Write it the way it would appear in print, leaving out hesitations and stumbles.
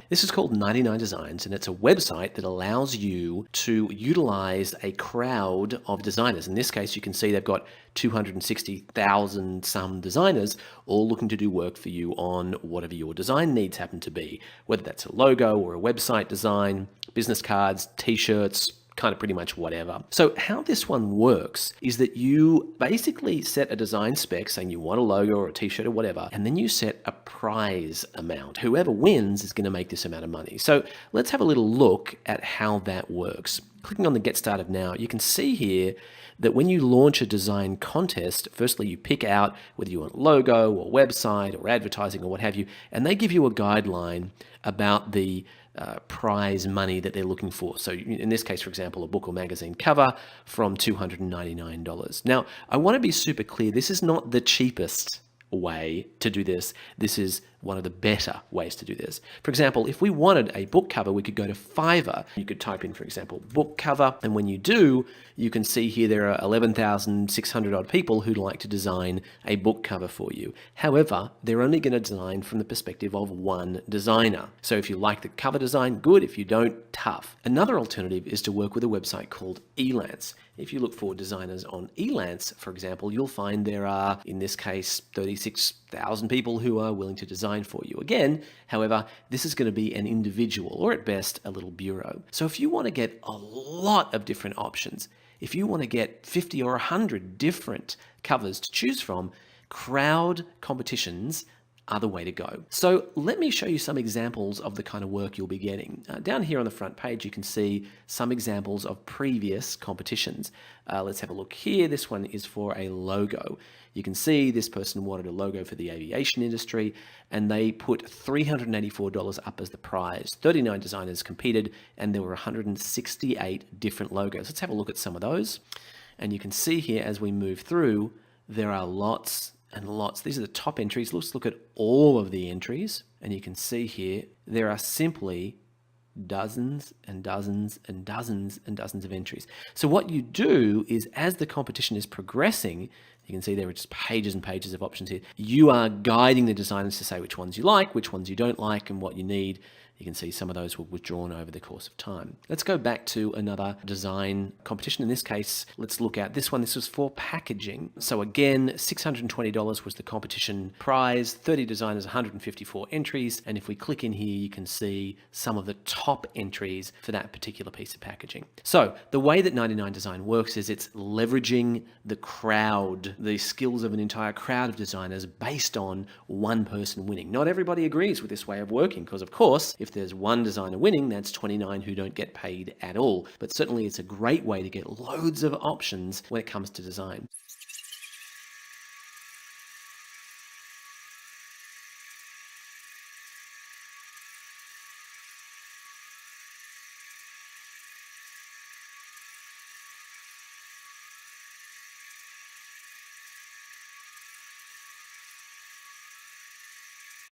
This is called 99 Designs, and it's a website that allows you to utilize a crowd of designers. In this case, you can see they've got 260,000 some designers all looking to do work for you on whatever your design needs happen to be, whether that's a logo or a website design, business cards, t-shirts, kind of pretty much whatever. So how this one works is that you basically set a design spec saying you want a logo or a t-shirt or whatever, and then you set a prize amount. Whoever wins is going to make this amount of money. So let's have a little look at how that works. Clicking on the Get Started Now, you can see here that when you launch a design contest, firstly, you pick out whether you want logo or website or advertising or what have you, and they give you a guideline about the prize money that they're looking for. So in this case, for example, a book or magazine cover from $299. Now, I want to be super clear. This is not the cheapest way to do this. This is one of the better ways to do this. For example, if we wanted a book cover, we could go to Fiverr. You could type in, for example, book cover. And when you do, you can see here there are 11,600 odd people who'd like to design a book cover for you. However, they're only going to design from the perspective of one designer. So if you like the cover design, good. If you don't, tough. Another alternative is to work with a website called Elance. If you look for designers on Elance, for example, you'll find there are, in this case, 36,000 people who are willing to design for you. Again, however, this is going to be an individual or at best a little bureau. So if you want to get a lot of different options, if you want to get 50 or 100 different covers to choose from, crowd competitions are the way to go. So let me show you some examples of the kind of work you'll be getting. Down here on the front page, you can see some examples of previous competitions. Let's have a look here. This one is for a logo. You can see this person wanted a logo for the aviation industry, and they put $384 up as the prize. 39 designers competed, and there were 168 different logos. Let's have a look at some of those. And you can see here as we move through, there are lots and lots. These are the top entries. Let's look at all of the entries, and you can see here there are simply dozens and dozens and dozens and dozens of entries. So what you do is, as the competition is progressing, you can see there are just pages and pages of options here. You are guiding the designers to say which ones you like, which ones you don't like, and what you need. You can see some of those were withdrawn over the course of time. Let's go back to another design competition. In this case, let's look at this one. This was for packaging. So again, $620 was the competition prize, 30 designers, 154 entries. And if we click in here, you can see some of the top entries for that particular piece of packaging. So the way that 99 Design works is it's leveraging the crowd, the skills of an entire crowd of designers based on one person winning. Not everybody agrees with this way of working because, of course, if there's one designer winning, that's 29 who don't get paid at all. But certainly it's a great way to get loads of options when it comes to design.